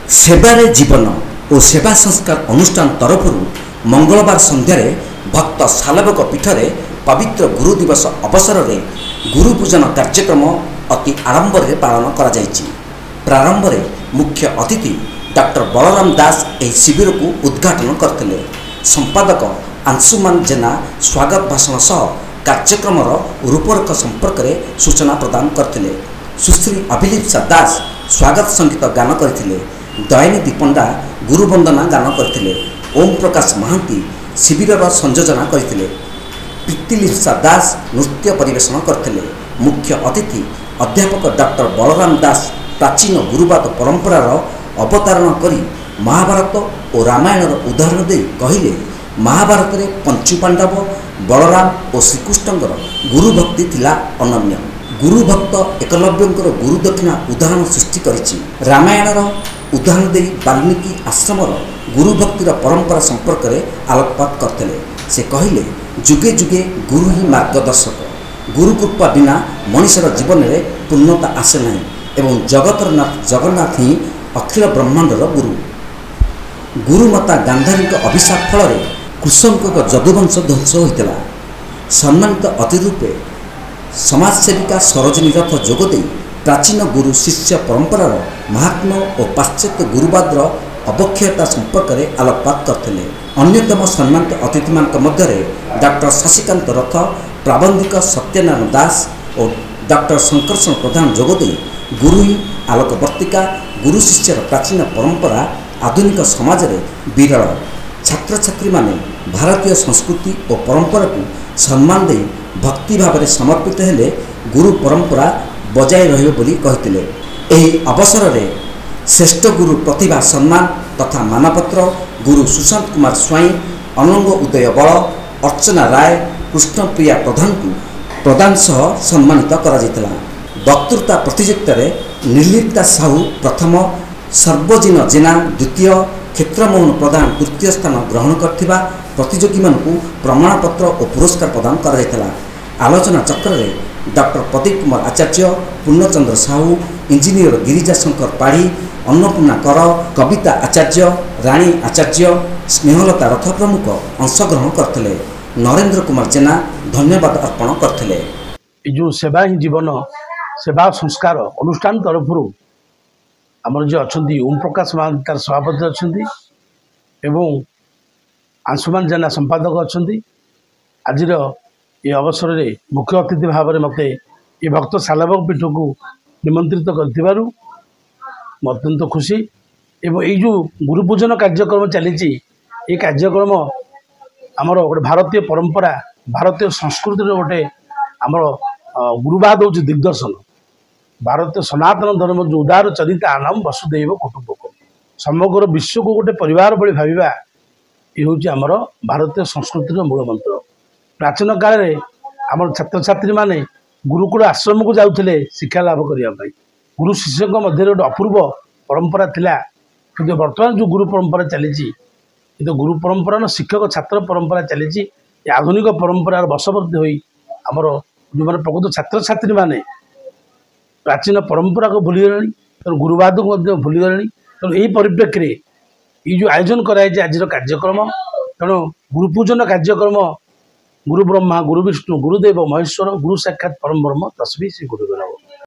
सेवारे जीवन और सेवा संस्कार अनुष्ठान तरफ मंगलवार संध्यारे भक्त सालबक पीठरे पवित्र गुरु दिवस अवसर में गुरु पूजन कार्यक्रम अति आडंबर पालन करा जायछि। प्रारंभ में मुख्य अतिथि डॉक्टर बलराम दास एही शिविर को उद्घाटन करथिले। संपादक अंशुमान जेना स्वागत भाषण सह कार्यक्रम रूपरेख संपर्क में सूचना प्रदान करथिले। सुश्री अभिलिप्सा दास स्वागत संगीत गान करथिले। दयानिधि पंडा गुरुवंदना गान करथिले। ओम प्रकाश महांती शिविर संयोजना करथिले। प्रीतिलिप्सा दास नृत्य परिवेषण करथिले। मुख्य अतिथि अध्यापक डॉक्टर बलराम दास प्राचीन गुरुवाद परंपरार अवतारण करी महाभारत और रामायण उदाहरण दे कहिले महाभारत रे पंचु पांडव बलराम और श्रीकृष्णଙ୍କର गुरु भक्ति थिला अनन्य। गुरु भक्त एकलव्यंकर गुरु दक्षिणा उदाहरण सृष्टि करिछि। रामायणर उदाहरण दे वाल्मीकि आश्रमर गुरु भक्तिर परंपरा संपर्क में आलोकपात करते। से कहिले जुगे जुगे गुरु ही मार्गदर्शक। गुरु कृपा बिना मनुष्यर जीवन में पूर्णता आसे नहीं एवं जगतर जगन्नाथ ही अखिल ब्रह्मांडर गुरु। गुरुमाता गांधारी अभिशाप फल कृष्ण जदुवंश ध्वंस होता। सम्मानित अतिथि रूपे समाजसेविका सरोजिनी रथ जोगदे प्राचीन गुरु शिष्य परंपरार महात्मा और पाश्चात्य गुरुवादर अवक्षयता संपर्क में आलोकपात करते। अन्यतम सम्मानित अतिथि मध्य डॉक्टर शशिकांत रथ, प्राबंधिक सत्यनारायण दास और डॉक्टर शंकरषण प्रधान जोगदे गुरु ही आलोकवर्तिका गुरु शिष्यर प्राचीन परंपरा आधुनिक समाज में विरल। छात्र छात्री माने भारतीय संस्कृति और परंपरा को सम्मान दे भक्ति भाव में समर्पित हेले गुरु परंपरा बजाय रहिबो बोली कहिथिले। एही अवसर में श्रेष्ठ गुरु प्रतिभा सम्मान तथा मानपत्र गुरु सुशांत कुमार स्वाई, अनंग उदय बल, अर्चना राय, कृष्णप्रिया प्रधान को प्रदान सह सम्मानित करा जायतिला। वक्तृता प्रतियोगिता निर्लिप्ता साहू प्रथम, सर्वजिन जेना द्वितीय, क्षेत्रमोहन प्रधान तृतीय स्थान ग्रहण करथिबा प्रतियोगी मानकु प्रमाणपत्र और पुरस्कार प्रदान करा जायतिला। आलोचना चक्र में डॉक्टर प्रदीप कुमार आचार्य, पूर्णचंद्र साहू, इंजीनियर गिरिजा शंकर पाढ़ी, अन्नपूर्णा कर, कविता आचार्य, राणी आचार्य, स्नेहलता रथ प्रमुख अंशग्रहण करथिले। नरेंद्र कुमार जेना धन्यवाद अर्पण करथिले। जो सेवा ही जीवन सेवा संस्कार अनुष्ठान तरफ आमर जो अच्छा ओम प्रकाश महांती तार सभापति अच्छा एवं अंशुमान जेना संपादक अच्छा आज ये अवसर में मुख्य अतिथि भाव में मत ये भक्त सालबक पीठ को निमंत्रित कर अत्यंत खुशी एवं ये जो गुरुपूजन कार्यक्रम चली ये कार्यक्रम आमर गोटे भारतीय परंपरा भारतीय संस्कृति गोटे आमर गुरुवाद हूँ दिग्दर्शन। भारतीय सनातन धर्म जो उदार चरिता नाम वसुदैव कुटुंबकम समग्र विश्व को गोटे परिवार भली भाविबा ये हूँ आमर भारतीय संस्कृतिर मूल मंत्र। प्राचीन काल में आम छात्र छात्री माने गुरुकुल आश्रम को जाउथिले शिक्षा लाभ करने। गुरु शिष्य मध्य गोटे अपूर्व परंपरा थिला कि वर्तमान जो गुरु परंपरा चली तो गुरु परंपरा शिक्षक छात्र परंपरा चली आधुनिक परंपरार वशवर्ती होई आमर जो मैंने प्रकृत छात्र छात्री माने प्राचीन परंपरा को भूलीगले तो गुरुवाद को भूलीगले। तेणु यही परिप्रेक्षी में ये जो आयोजन कराई आज कार्यक्रम तेणु गुरुपूजन कार्यक्रम गुरु ब्रह्मा गुरु विष्णु गुरुदेव महेश्वर गुरु साक्षात परम ब्रह्म तस्मै श्री गुरुदेव नमः।